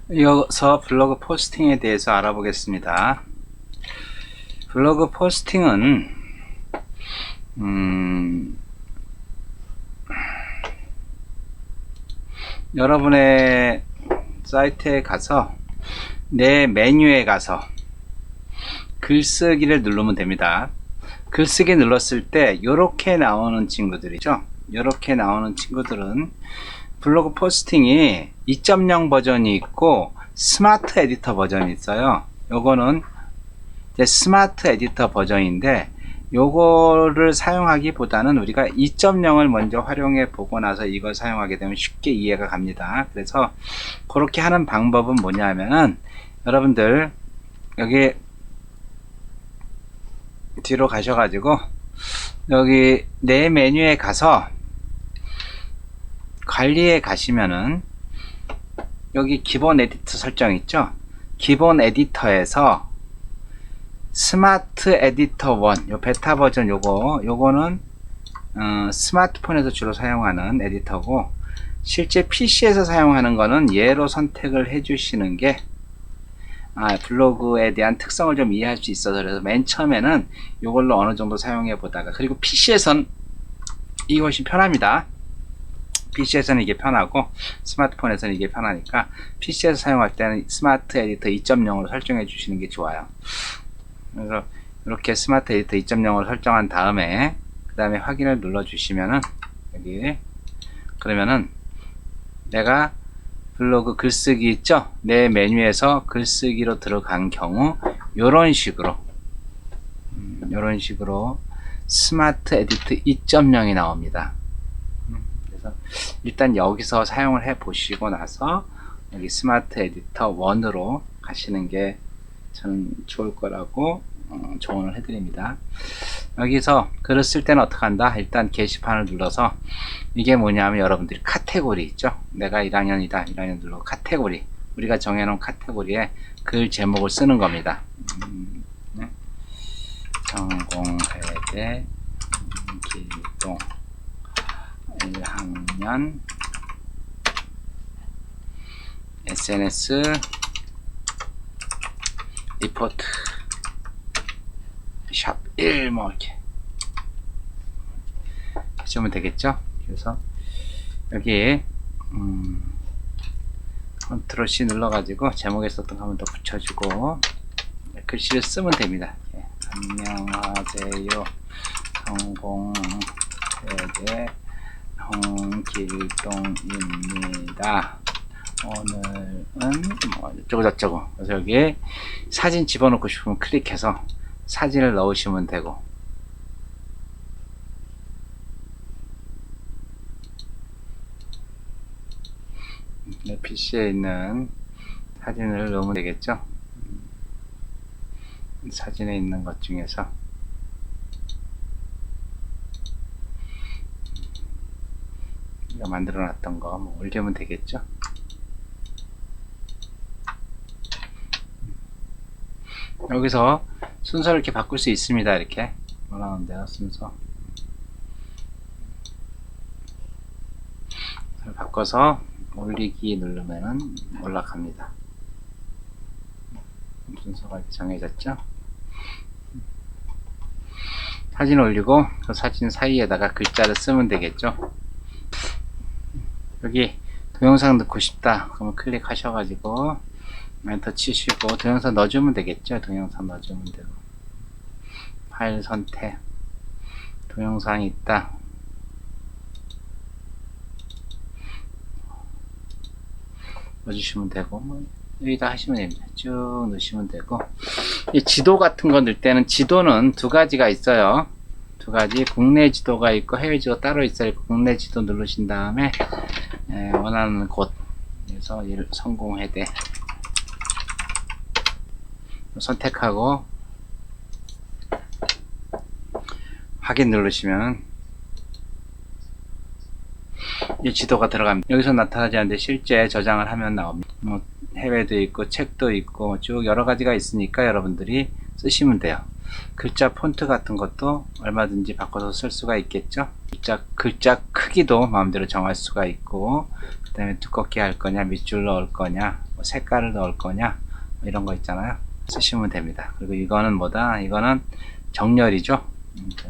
이어서 블로그 포스팅에 대해서 알아보겠습니다. 블로그 포스팅은 여러분의 사이트에 가서 내 메뉴에 가서 글쓰기를 누르면 됩니다. 글쓰기 눌렀을 때 이렇게 나오는 친구들이죠. 이렇게 나오는 친구들은 블로그 포스팅이 2.0 버전이 있고 스마트 에디터 버전이 있어요. 요거는 이제 스마트 에디터 버전인데 요거를 사용하기보다는 우리가 2.0을 먼저 활용해 보고 나서 이걸 사용하게 되면 쉽게 이해가 갑니다. 그래서 그렇게 하는 방법은 뭐냐면은 여러분들 여기 뒤로 가셔가지고 여기 내 메뉴에 가서 관리에 가시면은 여기 기본 에디터 설정 있죠. 기본 에디터에서 스마트 에디터 1 요 베타 버전 요거는 스마트폰에서 주로 사용하는 에디터고 실제 PC에서 사용하는 거는 얘로 선택을 해 주시는 게 블로그에 대한 특성을 좀 이해할 수 있어서 그래서 맨 처음에는 이걸로 어느 정도 사용해 보다가 그리고 PC에선 이게 훨씬 편합니다. PC에서는 이게 편하고 스마트폰에서는 이게 편하니까 PC에서 사용할 때는 스마트 에디터 2.0으로 설정해 주시는 게 좋아요. 그래서 이렇게 스마트 에디터 2.0으로 설정한 다음에 그 다음에 확인을 눌러 주시면은 여기 그러면은 내가 블로그 글쓰기 있죠? 내 메뉴에서 글쓰기로 들어간 경우 요런 식으로 스마트 에디터 2.0이 나옵니다. 그래서 일단 여기서 사용을 해 보시고 나서 여기 스마트 에디터 1으로 가시는 게 저는 좋을 거라고 조언을 해드립니다. 여기서 글을 쓸 때는 어떻게 한다? 일단 게시판을 눌러서 이게 뭐냐면 여러분들이 카테고리 있죠? 내가 1학년이다 1학년 눌러 카테고리 우리가 정해놓은 카테고리에 글 제목을 쓰는 겁니다. 네. 전공회대 기동 1학년 SNS 리포트 샵 1 뭐 이렇게 해주면 되겠죠. 그래서 여기 컨트롤 C 눌러가지고 제목에 썼던 거 한번 더 붙여주고 글씨를 쓰면 됩니다. 안녕하세요 성공회대 홍길동입니다. 오늘은 뭐 어쩌고 저쩌고. 그래서 여기에 사진 집어넣고 싶으면 클릭해서 사진을 넣으시면 되고 내 PC에 있는 사진을 넣으면 되겠죠. 사진에 있는 것 중에서 우리가 만들어 놨던 거 뭐 올리면 되겠죠. 여기서 순서를 이렇게 바꿀 수 있습니다. 이렇게 원하는데요. 순서 바꿔서 올리기 누르면은 올라갑니다. 순서가 이렇게 정해졌죠. 사진 올리고 그 사진 사이에다가 글자를 쓰면 되겠죠. 여기 동영상 넣고 싶다 그러면 클릭하셔가지고 엔터 치시고 동영상 넣어주면 되겠죠. 동영상 넣어주면 되고 파일 선택 동영상이 있다 넣어주시면 되고 뭐 여기다 하시면 됩니다. 쭉 넣으시면 되고 이 지도 같은 거 넣을 때는 지도는 두 가지가 있어요. 두 가지 국내 지도가 있고 해외 지도 따로 있어요. 국내 지도 누르신 다음에 원하는 곳 그래서 성공회대 선택하고 확인 누르시면 이 지도가 들어갑니다. 여기서 나타나지 않는데 실제 저장을 하면 나옵니다. 뭐 해외도 있고 책도 있고 쭉 여러 가지가 있으니까 여러분들이 쓰시면 돼요. 글자 폰트 같은 것도 얼마든지 바꿔서 쓸 수가 있겠죠. 글자 크기도 마음대로 정할 수가 있고 그 다음에 두껍게 할 거냐 밑줄 넣을 거냐 뭐 색깔을 넣을 거냐 뭐 이런 거 있잖아요. 쓰시면 됩니다. 그리고 이거는 뭐다? 이거는 정렬이죠.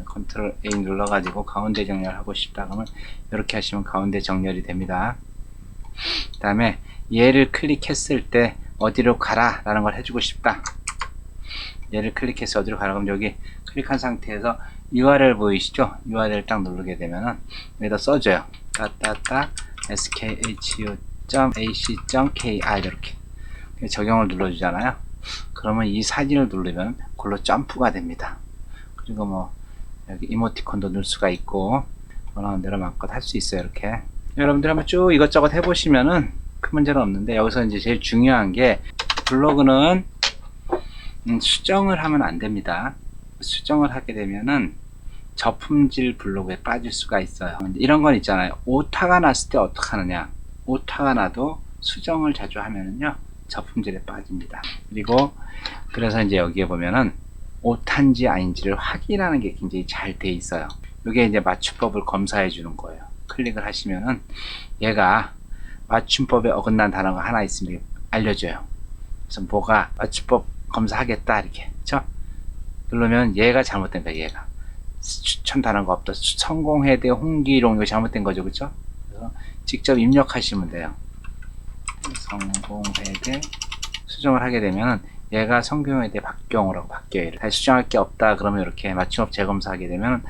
컨트롤 A 눌러 가지고 가운데 정렬하고 싶다 그러면 이렇게 하시면 가운데 정렬이 됩니다. 그 다음에 얘를 클릭했을 때 어디로 가라 라는 걸 해주고 싶다. 얘를 클릭해서 어디로 가라 그럼 여기 클릭한 상태에서 URL 보이시죠? URL 딱 누르게 되면은 여기다 써줘요. 따따따 skhu.ac.kr 이렇게 적용을 눌러주잖아요. 그러면 이 사진을 누르면 그걸로 점프가 됩니다. 그리고 뭐 여기 이모티콘도 넣을 수가 있고 원하는 대로 마음껏 할 수 있어요. 이렇게 여러분들 한번 쭉 이것저것 해보시면은 큰 문제는 없는데, 여기서 이제 제일 중요한 게 블로그는 수정을 하면 안 됩니다. 수정을 하게 되면은 저품질 블로그에 빠질 수가 있어요. 이런 건 있잖아요. 오타가 났을 때 어떻게 하느냐. 오타가 나도 수정을 자주 하면은요 저품질에 빠집니다. 그리고 그래서 이제 여기에 보면은 오타인지 아닌지를 확인하는 게 굉장히 잘 돼 있어요. 이게 이제 맞춤법을 검사해 주는 거예요. 클릭을 하시면은 얘가 맞춤법에 어긋난 단어가 하나 있으면 알려줘요. 그래서 뭐가 맞춤법 검사하겠다 이렇게 그쵸? 누르면 얘가 잘못된 거예요. 얘가 추천 단어가 없다. 성공회대 홍기롱 이거 잘못된 거죠. 그쵸? 그래서 직접 입력하시면 돼요. 성공회대 수정을 하게 되면 얘가 성공회대 박경호라고 바뀌어요. 다시 수정할 게 없다 그러면 이렇게 맞춤법 재검사하게 되면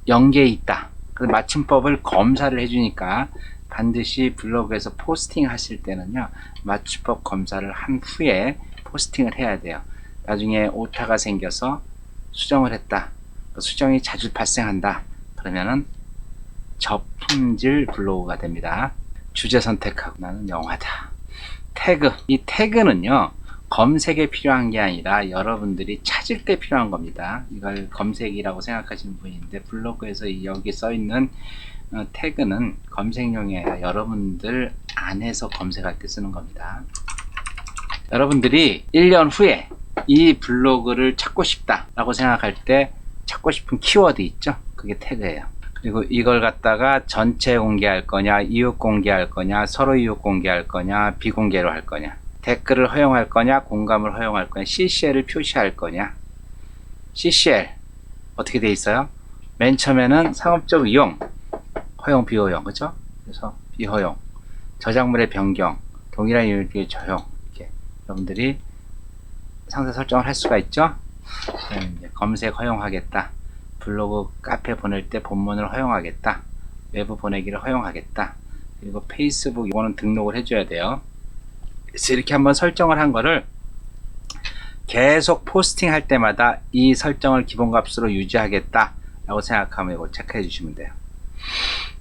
0개 있다. 그래서 맞춤법을 검사를 해주니까 반드시 블로그에서 포스팅 하실 때는요 맞춤법 검사를 한 후에 포스팅을 해야 돼요. 나중에 오타가 생겨서 수정을 했다, 수정이 자주 발생한다 그러면은 저품질 블로그가 됩니다. 주제 선택하고 나는 영화다. 태그, 이 태그는요 검색에 필요한 게 아니라 여러분들이 찾을 때 필요한 겁니다. 이걸 검색이라고 생각하시는 분인데 블로그에서 여기 써 있는 태그는 검색용이 아니라 여러분들 안에서 검색할 때 쓰는 겁니다. 여러분들이 1년 후에 이 블로그를 찾고 싶다 라고 생각할 때 찾고 싶은 키워드 있죠? 그게 태그예요. 그리고 이걸 갖다가 전체 공개할 거냐, 이웃 공개할 거냐, 서로 이웃 공개할 거냐, 비공개로 할 거냐, 댓글을 허용할 거냐, 공감을 허용할 거냐, CCL을 표시할 거냐. CCL 어떻게 돼 있어요? 맨 처음에는 상업적 이용, 허용, 비허용, 그죠? 그래서 비허용, 저작물의 변경, 동일한 이유의 저용, 이렇게 여러분들이 상세 설정을 할 수가 있죠. 이제 검색 허용하겠다, 블로그 카페 보낼 때 본문을 허용하겠다, 외부 보내기를 허용하겠다, 그리고 페이스북 이거는 등록을 해줘야 돼요. 그래서 이렇게 한번 설정을 한 거를 계속 포스팅 할 때마다 이 설정을 기본값으로 유지하겠다 라고 생각하면 이걸 체크해 주시면 돼요.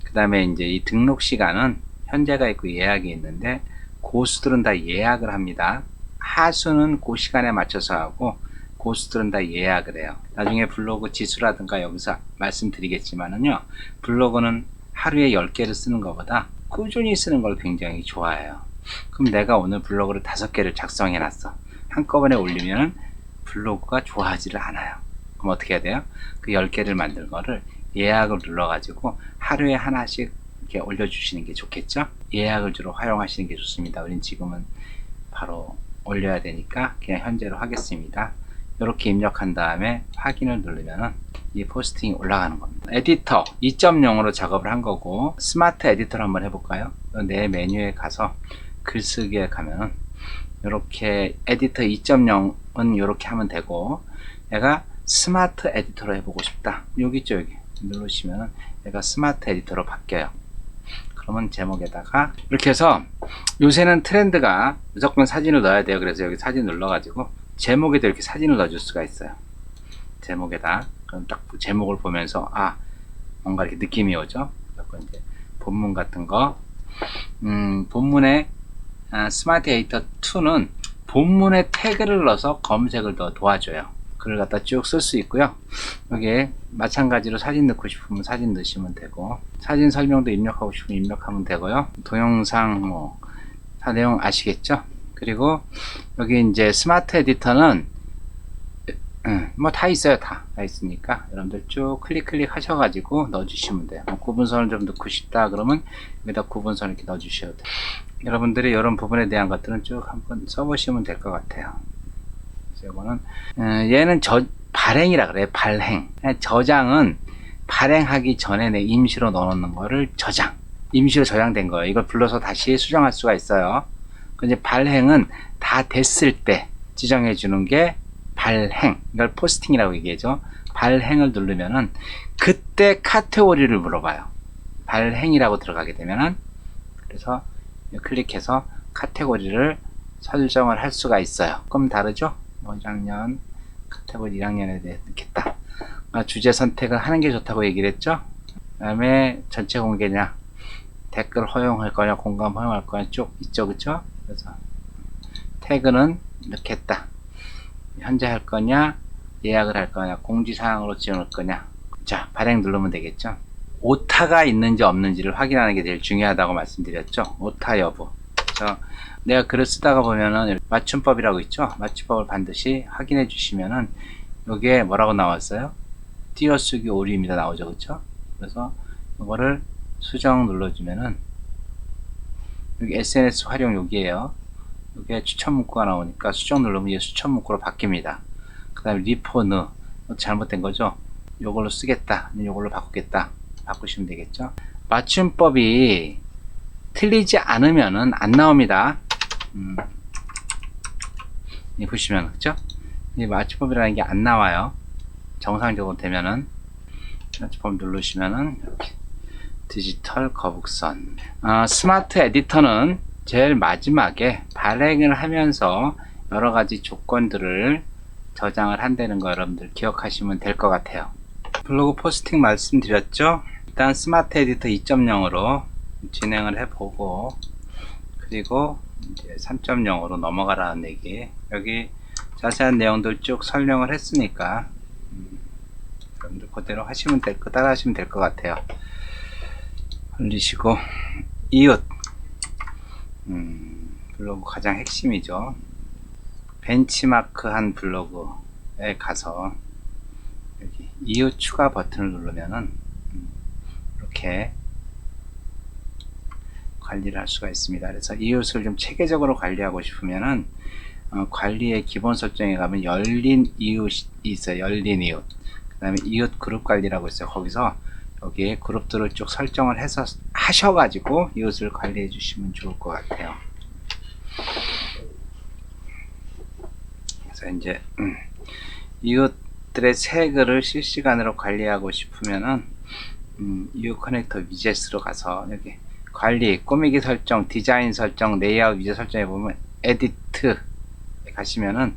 그 다음에 이제 이 등록 시간은 현재가 있고 예약이 있는데 고수들은 다 예약을 합니다. 하수는 그 시간에 맞춰서 하고 고수들은 다 예약을 해요. 나중에 블로그 지수라든가 여기서 말씀드리겠지만은요 블로그는 하루에 10개를 쓰는 것보다 꾸준히 쓰는 걸 굉장히 좋아해요. 그럼 내가 오늘 블로그를 5개를 작성해 놨어. 한꺼번에 올리면 블로그가 좋아하지를 않아요. 그럼 어떻게 해야 돼요? 그 10개를 만든 거를 예약을 눌러 가지고 하루에 하나씩 이렇게 올려주시는 게 좋겠죠. 예약을 주로 활용하시는 게 좋습니다. 우린 지금은 바로 올려야 되니까 그냥 현재로 하겠습니다. 이렇게 입력한 다음에 확인을 누르면은 이 포스팅이 올라가는 겁니다. 에디터 2.0으로 작업을 한 거고, 스마트 에디터를 한번 해볼까요? 내 메뉴에 가서 글쓰기에 가면은 이렇게 에디터 2.0은 이렇게 하면 되고, 내가 스마트 에디터로 해보고 싶다, 여기 있죠. 여기 누르시면 얘가 스마트 에디터로 바뀌어요. 그러면 제목에다가 이렇게 해서, 요새는 트렌드가 무조건 사진을 넣어야 돼요. 그래서 여기 사진 눌러가지고 제목에도 이렇게 사진을 넣어줄 수가 있어요. 제목에다. 그럼 딱 제목을 보면서 뭔가 이렇게 느낌이 오죠. 그래서 이제 본문 같은 거, 본문에 스마트 에디터 2는 본문에 태그를 넣어서 검색을 더 도와줘요. 글을 갖다 쭉 쓸 수 있고요. 여기에 마찬가지로 사진 넣고 싶으면 사진 넣으시면 되고, 사진 설명도 입력하고 싶으면 입력하면 되고요. 동영상 다 내용 아시겠죠? 그리고 여기 이제 스마트 에디터는 뭐 다 있어요. 다 있으니까 여러분들 쭉 클릭 하셔가지고 넣어주시면 돼요. 뭐 구분선을 좀 넣고 싶다 그러면 여기다 구분선 이렇게 넣어주셔도 돼요. 여러분들이 이런 부분에 대한 것들은 쭉 한번 써보시면 될 것 같아요. 그래서 이거는 얘는 발행이라 그래요. 발행. 저장은 발행하기 전에 내 임시로 넣어놓는 거를 저장. 임시로 저장된 거예요. 이걸 불러서 다시 수정할 수가 있어요. 근데 발행은 다 됐을 때 지정해 주는 게 발행. 이걸 포스팅이라고 얘기하죠. 발행을 누르면은 그때 카테고리를 물어봐요. 발행이라고 들어가게 되면은, 그래서 클릭해서 카테고리를 설정을 할 수가 있어요. 그럼 다르죠? 뭐 1학년 카테고리 1학년에 대해 넣겠다. 주제 선택을 하는 게 좋다고 얘기를 했죠. 그 다음에 전체 공개냐, 댓글 허용할 거냐, 공감 허용할 거냐 쭉 있죠. 그쵸? 그래서 태그는 이렇게 했다. 현재 할 거냐, 예약을 할 거냐, 공지사항으로 지원할 거냐. 자, 발행 누르면 되겠죠. 오타가 있는지 없는지를 확인하는 게 제일 중요하다고 말씀드렸죠. 오타 여부. 그래서 내가 글을 쓰다가 보면은 맞춤법이라고 있죠. 맞춤법을 반드시 확인해 주시면은 여기에 뭐라고 나왔어요? 띄어쓰기 오류입니다 나오죠. 그쵸? 그래서 이거를 수정 눌러주면은 여기 SNS 활용 여기에요. 여기에 추천 문구가 나오니까 수정 누르면 이게 수천 문구로 바뀝니다. 그 다음에 리포느 잘못된 거죠. 요걸로 쓰겠다, 요걸로 바꾸겠다, 바꾸시면 되겠죠. 맞춤법이 틀리지 않으면은 안 나옵니다. 보시면 그죠? 이 맞춤법이라는 게 안 나와요. 정상적으로 되면은 맞춤법 누르시면은 이렇게 디지털 거북선. 스마트 에디터는 제일 마지막에 발행을 하면서 여러 가지 조건들을 저장을 한다는 거 여러분들 기억하시면 될 것 같아요. 블로그 포스팅 말씀드렸죠. 일단 스마트 에디터 2.0으로 진행을 해보고, 그리고 이제 3.0으로 넘어가라는 얘기. 여기 자세한 내용들 쭉 설명을 했으니까 여러분들 그대로 하시면 따라 하시면 될 것 같아요. 올리시고, 이웃. 블로그 가장 핵심이죠. 벤치마크 한 블로그에 가서 여기 이웃 추가 버튼을 누르면은 이렇게 관리를 할 수가 있습니다. 그래서 이웃을 좀 체계적으로 관리하고 싶으면은 관리의 기본 설정에 가면 열린 이웃이 있어요. 열린 이웃. 그 다음에 이웃 그룹 관리라고 있어요. 거기서 여기에 그룹들을 쭉 설정을 해서 하셔가지고 이웃을 관리해 주시면 좋을 것 같아요. 그래서 이제 이웃들의 태그를 실시간으로 관리하고 싶으면은 이웃 커넥터 위젯으로 가서 여기 관리, 꾸미기 설정, 디자인 설정, 레이아웃 위젯 설정해 보면 에디트에 가시면은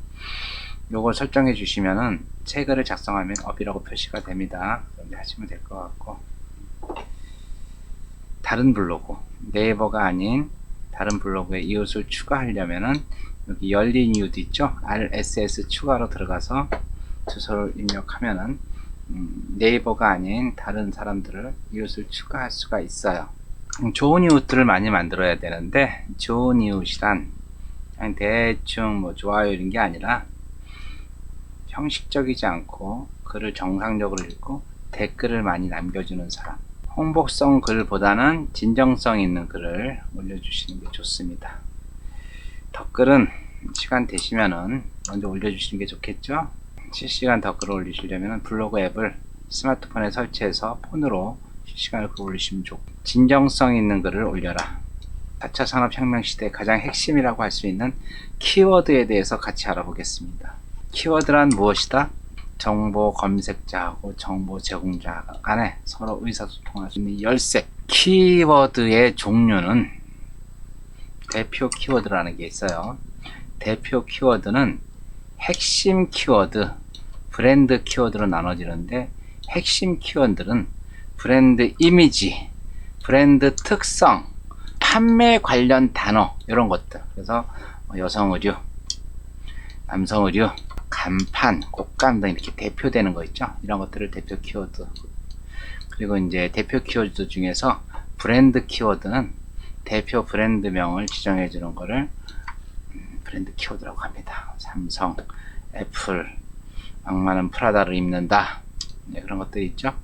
요걸 설정해 주시면은 태그를 작성하면 업이라고 표시가 됩니다. 그런데 하시면 될 것 같고, 다른 블로그, 네이버가 아닌 다른 블로그에 이웃을 추가하려면은 여기 열린 이웃 있죠? RSS 추가로 들어가서 주소를 입력하면은 네이버가 아닌 다른 사람들을 이웃을 추가할 수가 있어요. 좋은 이웃들을 많이 만들어야 되는데, 좋은 이웃이란 그냥 대충 뭐 좋아요 이런 게 아니라 형식적이지 않고 글을 정상적으로 읽고 댓글을 많이 남겨주는 사람, 홍보성 글보다는 진정성 있는 글을 올려주시는 게 좋습니다. 댓글은 시간 되시면은 먼저 올려주시는 게 좋겠죠. 실시간 댓글을 올리시려면 블로그 앱을 스마트폰에 설치해서 폰으로 실시간으로 글 올리시면 좋고, 진정성 있는 글을 올려라. 4차 산업혁명 시대의 가장 핵심이라고 할 수 있는 키워드에 대해서 같이 알아보겠습니다. 키워드란 무엇이다? 정보 검색자하고 정보 제공자 간에 서로 의사소통할 수 있는 열쇠. 키워드의 종류는 대표 키워드라는 게 있어요. 대표 키워드는 핵심 키워드, 브랜드 키워드로 나눠지는데, 핵심 키워드는 브랜드 이미지, 브랜드 특성, 판매 관련 단어 이런 것들. 그래서 여성 의류, 남성 의류, 간판, 꽃감 등 이렇게 대표되는 거 있죠. 이런 것들을 대표 키워드. 그리고 이제 대표 키워드 중에서 브랜드 키워드는 대표 브랜드명을 지정해 주는 거를 브랜드 키워드라고 합니다. 삼성, 애플, 악마는 프라다를 입는다. 네, 그런 것들이 있죠.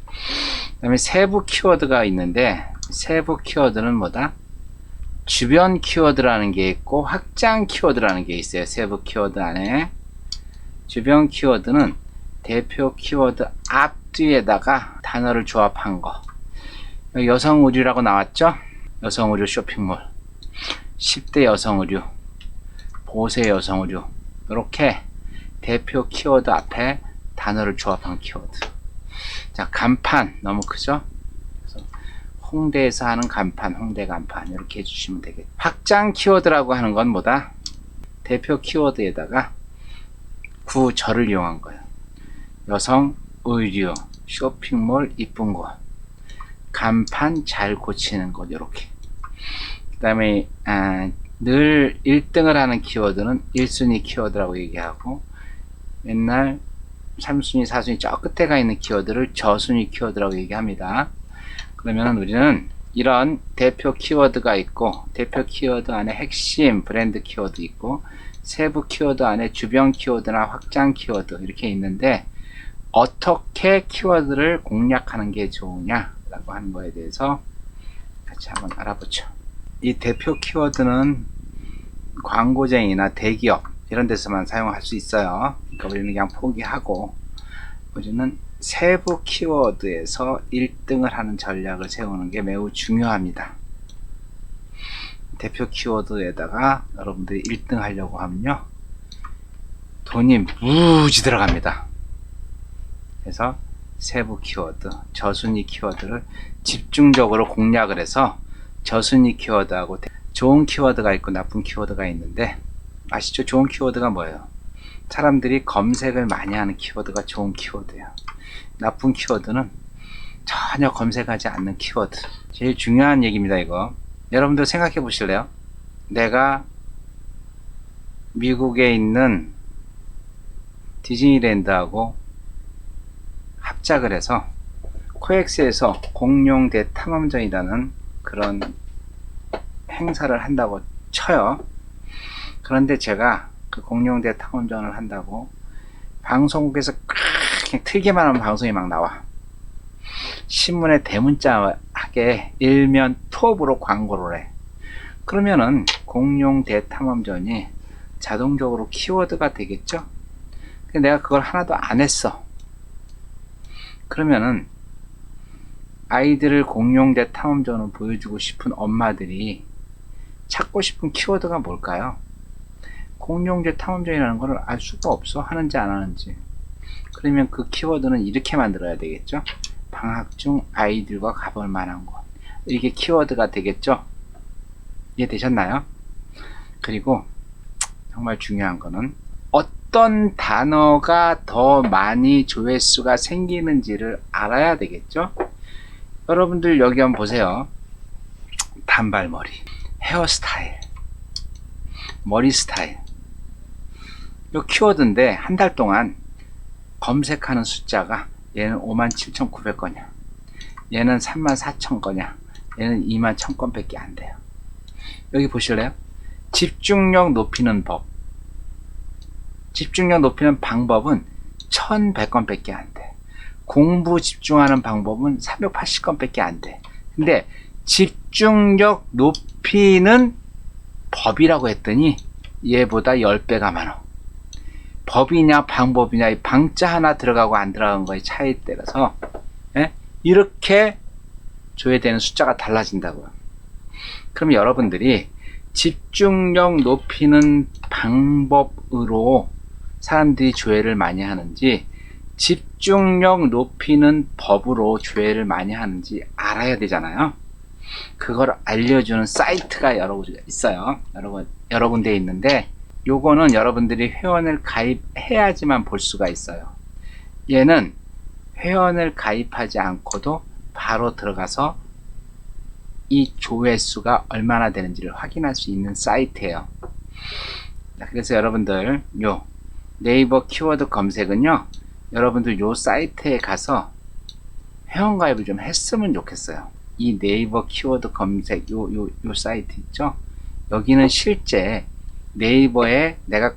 그 다음에 세부 키워드가 있는데, 세부 키워드는 뭐다? 주변 키워드라는 게 있고 확장 키워드라는 게 있어요. 세부 키워드 안에. 주변 키워드는 대표 키워드 앞뒤에다가 단어를 조합한 거. 여성 의류라고 나왔죠? 여성 의류 쇼핑몰, 10대 여성 의류, 보세 여성 의류, 이렇게 대표 키워드 앞에 단어를 조합한 키워드. 자, 간판 너무 크죠? 그래서 홍대에서 하는 간판, 홍대 간판 이렇게 해주시면 되겠죠. 확장 키워드라고 하는 건 뭐다? 대표 키워드에다가 구절을 이용한 거예요. 여성 의류, 쇼핑몰 이쁜 곳, 간판 잘 고치는 곳, 이렇게. 그 다음에 늘 1등을 하는 키워드는 1순위 키워드라고 얘기하고, 맨날 3순위, 4순위 저 끝에 가 있는 키워드를 저순위 키워드라고 얘기합니다. 그러면 우리는 이런 대표 키워드가 있고, 대표 키워드 안에 핵심 브랜드 키워드 있고, 세부 키워드 안에 주변 키워드나 확장 키워드 이렇게 있는데, 어떻게 키워드를 공략하는 게 좋으냐 라고 하는 거에 대해서 같이 한번 알아보죠. 이 대표 키워드는 광고쟁이나 대기업 이런 데서만 사용할 수 있어요. 그러니까 우리는 그냥 포기하고, 우리는 세부 키워드에서 1등을 하는 전략을 세우는 게 매우 중요합니다. 대표 키워드에다가 여러분들이 1등 하려고 하면요, 돈이 무지 들어갑니다. 그래서 세부 키워드, 저순위 키워드를 집중적으로 공략을 해서, 저순위 키워드하고 좋은 키워드가 있고 나쁜 키워드가 있는데, 아시죠? 좋은 키워드가 뭐예요? 사람들이 검색을 많이 하는 키워드가 좋은 키워드예요. 나쁜 키워드는 전혀 검색하지 않는 키워드. 제일 중요한 얘기입니다, 이거. 여러분들 생각해 보실래요? 내가 미국에 있는 디즈니랜드하고 합작을 해서 코엑스에서 공룡 대탐험전이라는 그런 행사를 한다고 쳐요. 그런데 제가 그 공룡 대탐험전을 한다고 방송국에서 그냥 틀기만 하면 방송이 막 나와. 신문에 대문자하게 일면 톱으로 광고를 해. 그러면은 공룡 대탐험전이 자동적으로 키워드가 되겠죠? 근데 내가 그걸 하나도 안 했어. 그러면은 아이들을 공룡 대탐험전을 보여주고 싶은 엄마들이 찾고 싶은 키워드가 뭘까요? 공룡 대탐험전이라는 걸 알 수가 없어. 하는지 안 하는지. 그러면 그 키워드는 이렇게 만들어야 되겠죠? 방학 중 아이들과 가볼 만한 곳. 이게 키워드가 되겠죠? 이해되셨나요? 그리고 정말 중요한 거는 어떤 단어가 더 많이 조회수가 생기는지를 알아야 되겠죠? 여러분들 여기 한번 보세요. 단발머리, 헤어스타일, 머리 스타일. 이 키워드인데 한 달 동안 검색하는 숫자가 얘는 57,900건이야. 얘는 34,000건이야. 얘는 21,000건 밖에 안 돼요. 여기 보실래요? 집중력 높이는 법. 집중력 높이는 방법은 1100건 밖에 안 돼. 공부 집중하는 방법은 380건 밖에 안 돼. 근데 집중력 높이는 법이라고 했더니 얘보다 10배가 많아. 법이냐 방법이냐, 이 방자 하나 들어가고 안 들어간 거의 차이에 따라서 이렇게 줘야 되는 숫자가 달라진다고요. 그럼 여러분들이 집중력 높이는 방법으로 사람들이 조회를 많이 하는지, 집중력 높이는 법으로 조회를 많이 하는지 알아야 되잖아요. 그걸 알려주는 사이트가 여러 군데 있어요. 여러 군데 있는데, 요거는 여러분들이 회원을 가입해야지만 볼 수가 있어요. 얘는 회원을 가입하지 않고도 바로 들어가서 이 조회수가 얼마나 되는지를 확인할 수 있는 사이트예요. 그래서 여러분들 요 네이버 키워드 검색은요, 여러분들 요 사이트에 가서 회원 가입을 좀 했으면 좋겠어요. 이 네이버 키워드 검색 요 사이트 있죠? 여기는 실제 네이버에 내가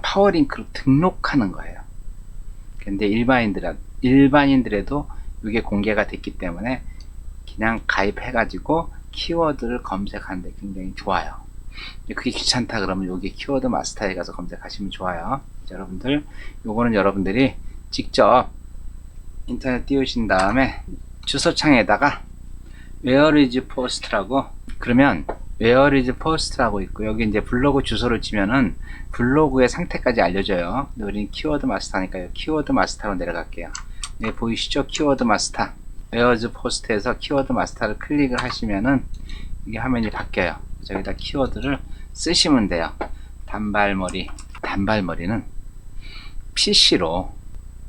파워링크로 등록하는 거예요. 근데 일반인들에도 이게 공개가 됐기 때문에 그냥 가입해가지고 키워드를 검색하는데 굉장히 좋아요. 그게 귀찮다 그러면 여기 키워드 마스터에 가서 검색하시면 좋아요. 여러분들, 요거는 여러분들이 직접 인터넷 띄우신 다음에 주소창에다가 where is post라고, 그러면 where is post라고 있고, 여기 이제 블로그 주소를 치면은 블로그의 상태까지 알려줘요. 우린 키워드 마스터니까요. 키워드 마스터로 내려갈게요. 네, 보이시죠? 키워드 마스터. where is post에서 키워드 마스터를 클릭을 하시면은 이게 화면이 바뀌어요. 여기다 키워드를 쓰시면 돼요. 단발머리는 PC로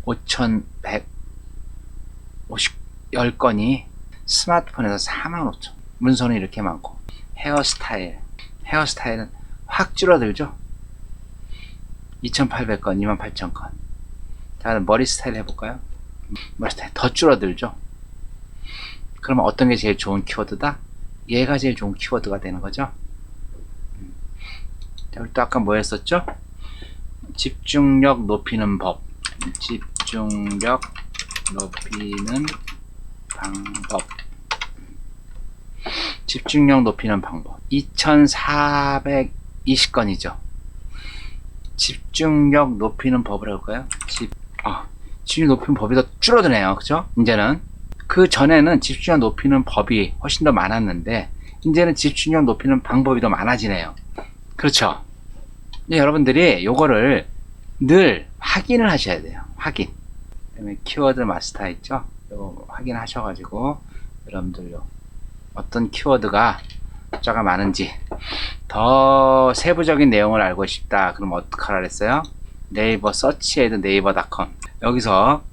5,110건이 스마트폰에서 45,000. 문서는 이렇게 많고, 헤어스타일은 확 줄어들죠. 2,800건, 28,000건. 자, 머리 스타일 해볼까요? 머리 스타일 더 줄어들죠. 그러면 어떤 게 제일 좋은 키워드다? 얘가 제일 좋은 키워드가 되는 거죠. 자, 우리 또 아까 뭐 했었죠? 집중력 높이는 법. 집중력 높이는 방법. 집중력 높이는 방법. 2420건이죠. 집중력 높이는 법을 해볼까요? 집중력 높이는 법이 더 줄어드네요. 그죠? 이제는. 그 전에는 집중력 높이는 법이 훨씬 더 많았는데, 이제는 집중력 높이는 방법이 더 많아지네요. 그렇죠? 여러분들이 요거를 늘 확인을 하셔야 돼요. 확인. 그다음에 키워드 마스터 있죠? 요거 확인하셔가지고 여러분들 어떤 키워드가 숫자가 많은지, 더 세부적인 내용을 알고 싶다 그럼 어떡하라 그랬어요? 네이버 서치에드 네이버닷컴, 여기서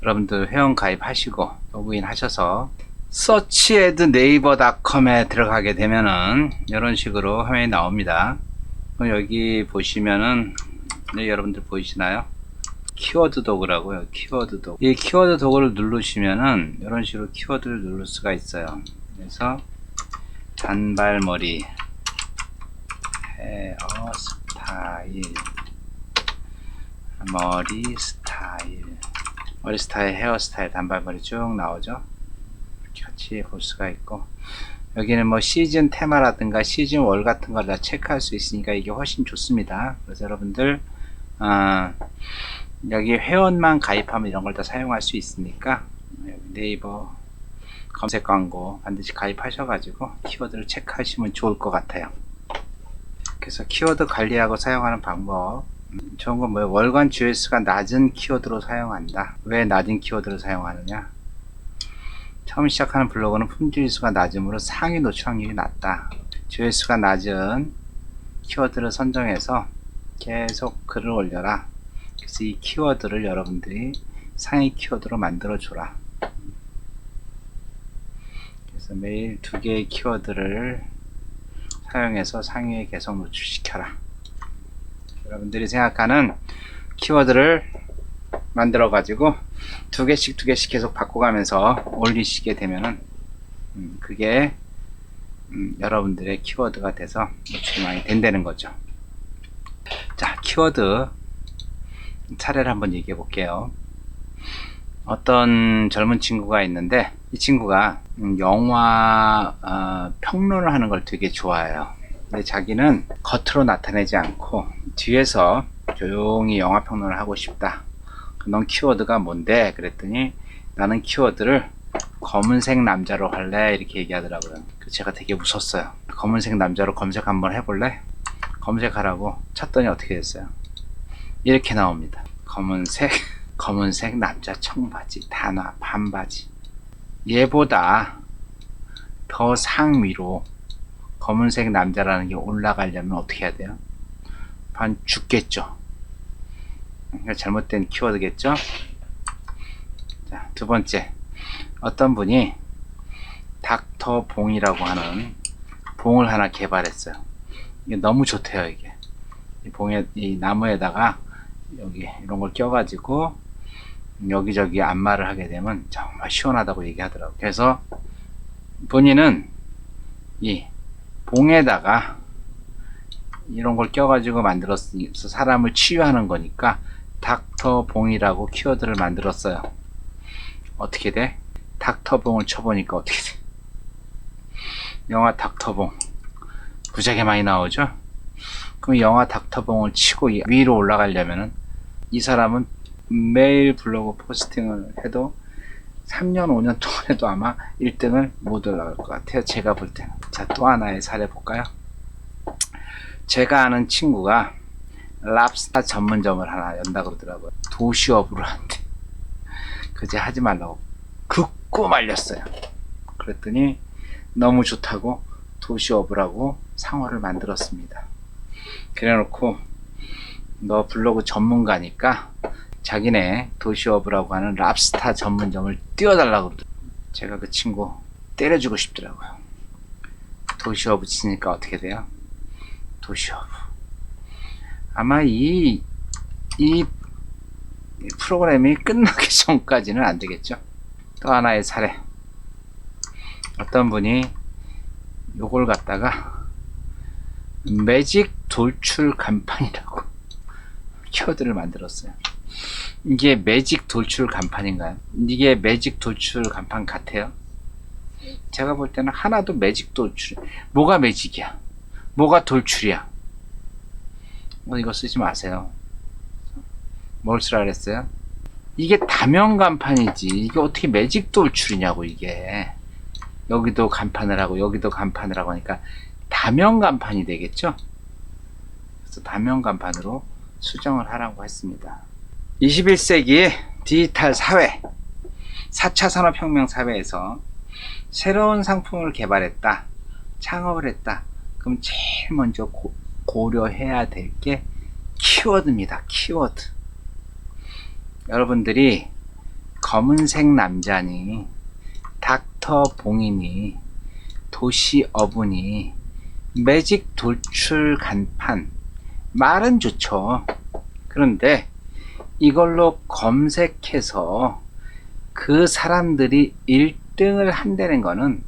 여러분들 회원 가입하시고 로그인 하셔서 서치에드 네이버닷컴에 들어가게 되면은 이런 식으로 화면이 나옵니다. 여기 보시면은, 네, 여러분들 보이시나요? 키워드 도구라고요. 키워드 도구. 이 키워드 도구를 누르시면은 이런 식으로 키워드를 누를 수가 있어요. 그래서 단발머리, 헤어스타일, 머리스타일, 헤어스타일, 단발머리 쭉 나오죠. 이렇게 같이 볼 수가 있고, 여기는 뭐 시즌 테마라든가 시즌 월 같은 걸 다 체크할 수 있으니까 이게 훨씬 좋습니다. 그래서 여러분들 여기 회원만 가입하면 이런 걸 다 사용할 수 있으니까 여기 네이버 검색 광고 반드시 가입하셔가지고 키워드를 체크하시면 좋을 것 같아요. 그래서 키워드 관리하고 사용하는 방법, 좋은 건 뭐예요? 월간 조회수가 낮은 키워드로 사용한다. 왜 낮은 키워드를 사용하느냐? 처음 시작하는 블로그는 품질수가 낮으므로 상위 노출 확률이 낮다. 조회수가 낮은 키워드를 선정해서 계속 글을 올려라. 그래서 이 키워드를 여러분들이 상위 키워드로 만들어 줘라. 그래서 매일 2개의 키워드를 사용해서 상위에 계속 노출시켜라. 여러분들이 생각하는 키워드를 만들어 가지고 2개씩 계속 바꿔가면서 올리시게 되면은 그게 여러분들의 키워드가 돼서 노출이 많이 된다는 거죠. 자, 키워드 차례를 한번 얘기해 볼게요. 어떤 젊은 친구가 있는데, 이 친구가 영화 평론을 하는 걸 되게 좋아해요. 근데 자기는 겉으로 나타내지 않고 뒤에서 조용히 영화 평론을 하고 싶다. 넌 키워드가 뭔데? 그랬더니 나는 키워드를 검은색 남자로 할래, 이렇게 얘기하더라고요. 제가 되게 웃었어요. 검은색 남자로 검색 한번 해볼래? 검색하라고 쳤더니 어떻게 됐어요? 이렇게 나옵니다. 검은색 남자 청바지, 단화 반바지. 얘보다 더 상위로 검은색 남자라는 게 올라가려면 어떻게 해야 돼요? 반 죽겠죠. 잘못된 키워드겠죠. 자, 두 번째, 어떤 분이 닥터 봉이라고 하는 봉을 하나 개발했어요. 이게 너무 좋대요. 이게 이 봉에, 이 나무에다가 여기 이런 걸 껴가지고 여기저기 안마를 하게 되면 정말 시원하다고 얘기하더라고요. 그래서 본인은 이 봉에다가 이런 걸 껴가지고 만들어서 사람을 치유하는 거니까 닥터봉이라고 키워드를 만들었어요. 어떻게 돼? 닥터봉을 쳐보니까 어떻게 돼? 영화 닥터봉 무지하게 많이 나오죠? 그럼 영화 닥터봉을 치고 위로 올라가려면은 이 사람은 매일 블로그 포스팅을 해도 3년 5년 동안 해도 아마 1등을 못 올라갈 것 같아요. 제가 볼 때는. 자, 또 하나의 사례 볼까요? 제가 아는 친구가 랍스타 전문점을 하나 연다 그러더라고요. 도시업으로 한대. 그제 하지 말라고 극구 말렸어요. 그랬더니 너무 좋다고 도시업을 하고 상호를 만들었습니다. 그래놓고 너 블로그 전문가니까 자기네 도시어브라고 하는 랍스타 전문점을 띄워달라고 그러더라고요. 제가 그 친구 때려주고 싶더라고요. 도시어브 치니까 어떻게 돼요? 도시어브. 아마 이 프로그램이 끝나기 전까지는 안 되겠죠. 또 하나의 사례. 어떤 분이 요걸 갖다가 매직 돌출 간판이라고 키워드를 만들었어요. 이게 매직 돌출 간판인가요? 이게 매직 돌출 간판 같아요? 제가 볼 때는 하나도 매직 돌출, 뭐가 매직이야? 뭐가 돌출이야? 이거 쓰지 마세요. 뭘 쓰라 그랬어요? 이게 다면 간판이지. 이게 어떻게 매직 돌출이냐고, 이게. 여기도 간판을 하고, 여기도 간판을 하고 하니까 다면 간판이 되겠죠? 그래서 다면 간판으로 수정을 하라고 했습니다. 21세기의 디지털 사회, 4차 산업혁명 사회에서 새로운 상품을 개발했다, 창업을 했다. 그럼 제일 먼저 고려해야 될 게 키워드입니다. 키워드. 여러분들이 검은색 남자니, 닥터 봉이니, 도시 어부니, 매직 돌출 간판, 말은 좋죠. 그런데 이걸로 검색해서 그 사람들이 1등을 한다는 거는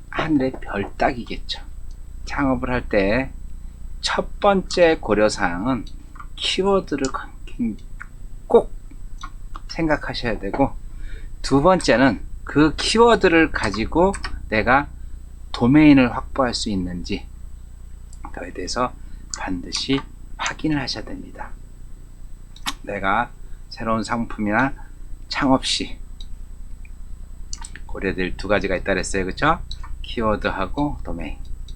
하늘의 별 따기겠죠. 창업을 할 때 첫 번째 고려사항은 키워드를 꼭 생각하셔야 되고, 두 번째는 그 키워드를 가지고 내가 도메인을 확보할 수 있는지 그에 대해서 반드시 확인을 하셔야 됩니다. 내가 새로운 상품이나 창업 시 고려될 두 가지가 있다 그랬어요. 그쵸? 키워드하고 도메인.